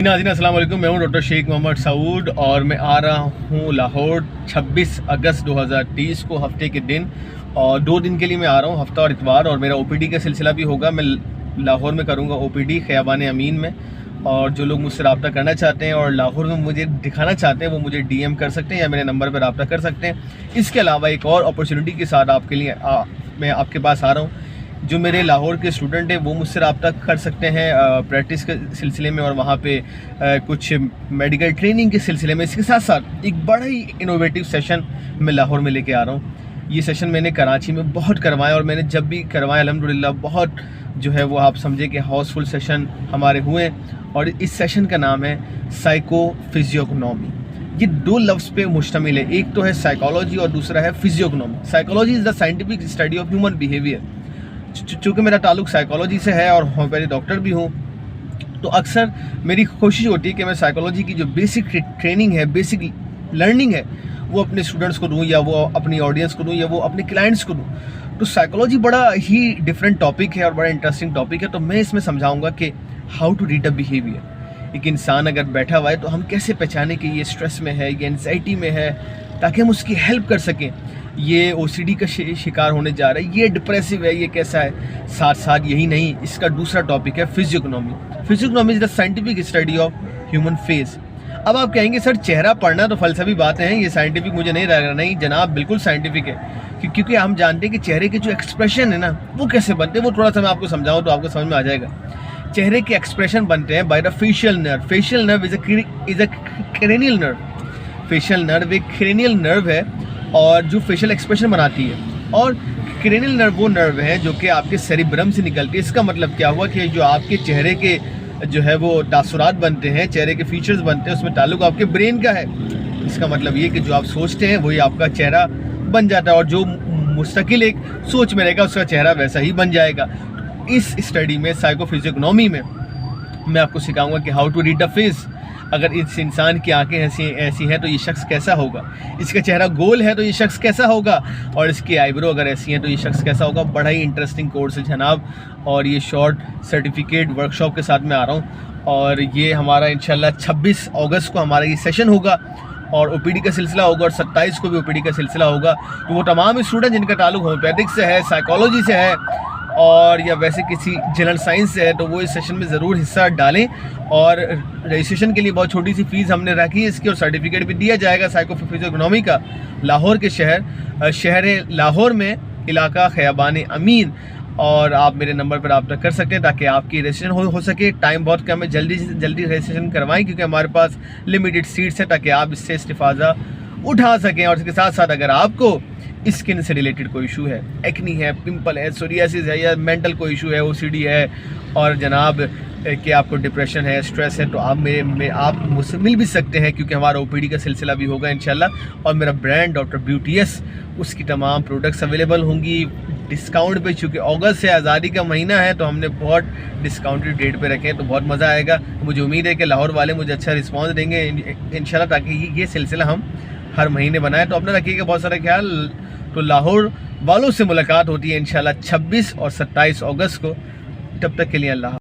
ناظرین السلام علیکم، میں ہوں ڈاکٹر شیخ محمد سعود اور میں آ رہا ہوں لاہور 26 اگست 2023 کو ہفتے کے دن، اور 2 دن کے لیے میں آ رہا ہوں، ہفتہ اور اتوار، اور میرا او پی ڈی کا سلسلہ بھی ہوگا۔ میں لاہور میں کروں گا او پی ڈی خیابان امین میں، اور جو لوگ مجھ سے رابطہ کرنا چاہتے ہیں اور لاہور میں مجھے دکھانا چاہتے ہیں وہ مجھے ڈی ایم کر سکتے ہیں یا میرے نمبر پر رابطہ کر سکتے ہیں۔ اس کے علاوہ ایک اور اپرچونٹی کے ساتھ آپ کے لیے میں آپ کے پاس آ رہا ہوں۔ جو میرے لاہور کے اسٹوڈنٹ ہیں وہ مجھ سے رابطہ کر سکتے ہیں پریکٹس کے سلسلے میں، اور وہاں پہ کچھ میڈیکل ٹریننگ کے سلسلے میں۔ اس کے ساتھ ساتھ ایک بڑا ہی انوویٹیو سیشن میں لاہور میں لے کے آ رہا ہوں۔ یہ سیشن میں نے کراچی میں بہت کروایا، اور میں نے جب بھی کروایا الحمدللہ بہت جو ہے وہ آپ سمجھے کہ ہاؤس فل سیشن ہمارے ہوئے، اور اس سیشن کا نام ہے سائیکو فزیوکنومی۔ یہ 2 لفظ پہ مشتمل ہے، ایک تو ہے سائیکالوجی اور دوسرا ہے physiognomy. Psychology is the scientific study of human behaviour. چونکہ میرا تعلق سائیکالوجی سے ہے اور ہومیوپیتھی ڈاکٹر بھی ہوں، تو اکثر میری کوشش ہوتی ہے کہ میں سائیکالوجی کی جو بیسک ٹریننگ ہے، بیسک لرننگ ہے، وہ اپنے اسٹوڈنٹس کو دوں، یا وہ اپنی آڈینس کو دوں، یا وہ اپنے کلائنٹس کو دوں۔ تو سائیکالوجی بڑا ہی ڈفرینٹ ٹاپک ہے اور بڑا انٹرسٹنگ ٹاپک ہے، تو میں اس میں سمجھاؤں گا کہ how to read a behaviour. ایک انسان اگر بیٹھا ہوا ہے تو ہم کیسے پہچانیں کہ یہ اسٹریس میں ہے، یہ انزائٹی میں ہے، تاکہ ہم اس کی ہیلپ کر سکیں۔ یہ او سی ڈی کا شکار ہونے جا رہا ہے، یہ ڈپریسو ہے، یہ کیسا ہے۔ ساتھ ساتھ یہی نہیں، اس کا دوسرا ٹاپک ہے physiognomy. Physiognomy is the scientific study of human face. اب آپ کہیں گے سر چہرہ پڑھنا تو فلسفی باتیں ہیں، یہ سائنٹیفک مجھے نہیں لگ رہا۔ نہیں جناب، بالکل سائنٹیفک ہے، کیونکہ ہم جانتے ہیں کہ چہرے کے جو ایکسپریشن ہے نا وہ کیسے بنتے ہیں۔ وہ تھوڑا سا میں آپ کو سمجھاؤں تو آپ کو سمجھ میں آ جائے گا۔ چہرے کے ایکسپریشن بنتے ہیں by the facial nerve. Facial nerve is a cranial nerve. Facial nerve ایک کرینیل نرو ہے، اور جو فیشل ایکسپریشن بناتی ہے، اور کرینیل نرو وہ نرو ہے جو کہ آپ کے سیریبرم سے نکلتی ہے۔ اس کا مطلب کیا ہوا کہ جو آپ کے چہرے کے جو ہے وہ تاثرات بنتے ہیں، چہرے کے فیچرز بنتے ہیں، اس میں تعلق آپ کے برین کا ہے۔ اس کا مطلب یہ کہ جو آپ سوچتے ہیں وہی آپ کا چہرہ بن جاتا ہے، اور جو مستقل ایک سوچ میں رہے گا اس کا چہرہ ویسا ہی بن جائے گا۔ اس اسٹڈی میں سائیکو فزیوکنومی میں آپ کو سکھاؤں گا کہ how to read a face. اگر اس انسان کی آنکھیں ایسی ہیں تو یہ شخص کیسا ہوگا، اس کا چہرہ گول ہے تو یہ شخص کیسا ہوگا، اور اس کی آئی برو اگر ایسی ہیں تو یہ شخص کیسا ہوگا۔ بڑا ہی انٹرسٹنگ کورس ہے جناب، اور یہ شارٹ سرٹیفکیٹ ورکشاپ کے ساتھ میں آ رہا ہوں، اور یہ ہمارا انشاءاللہ 26 اگست کو ہمارا یہ سیشن ہوگا، اور او پی ڈی کا سلسلہ ہوگا، اور 27 کو بھی او پی ڈی کا سلسلہ ہوگا۔ تو وہ تمام اسٹوڈنٹ جن کا تعلق ہومیوپیتھک سے ہے، سائیکالوجی سے ہے، اور یا ویسے کسی جنرل سائنس سے ہے، تو وہ اس سیشن میں ضرور حصہ ڈالیں۔ اور رجسٹریشن کے لیے بہت چھوٹی سی فیس ہم نے رکھی ہے اس کی، اور سرٹیفکیٹ بھی دیا جائے گا سائیکو فزیوکنومی کا۔ لاہور کے شہر لاہور میں علاقہ خیابان امین، اور آپ میرے نمبر پر رابطہ کر سکتے ہیں تاکہ آپ کی رجسٹریشن ہو سکے۔ ٹائم بہت کم ہے، جلدی سے جلدی رجسٹریشن کروائیں، کیونکہ ہمارے پاس لمیٹڈ سیٹس ہیں، تاکہ آپ اس سے استفادہ اٹھا سکیں۔ اور اس کے ساتھ ساتھ اگر آپ کو اسکن سے ریلیٹڈ کوئی ایشو ہے، ایکنی ہے، پمپل ہے، سوریاسس ہے، یا مینٹل کوئی ایشو ہے، او سی ڈی ہے، اور جناب کہ آپ کو ڈپریشن ہے، اسٹریس ہے، تو آپ مجھ سے مل بھی سکتے ہیں، کیونکہ ہمارا او پی ڈی کا سلسلہ بھی ہوگا انشاءاللہ۔ اور میرا برانڈ ڈاکٹر بیوٹی ایس، اس کی تمام پروڈکٹس اویلیبل ہوں گی ڈسکاؤنٹ پہ۔ چونکہ اگست سے آزادی کا مہینہ ہے تو ہم نے بہت ڈسکاؤنٹڈ ریٹ پہ رکھے ہیں، تو بہت مزہ آئے گا۔ مجھے امید ہے کہ لاہور والے مجھے اچھا رسپانس دیں گے انشاءاللہ، تاکہ یہ سلسلہ ہم ہر مہینے بنائیں۔ تو اپنا رکھیے گا بہت سارا خیال۔ تو لاہور والوں سے ملاقات ہوتی ہے انشاءاللہ 26 اور 27 اگست کو۔ تب تک کے لیے اللہ حافظ۔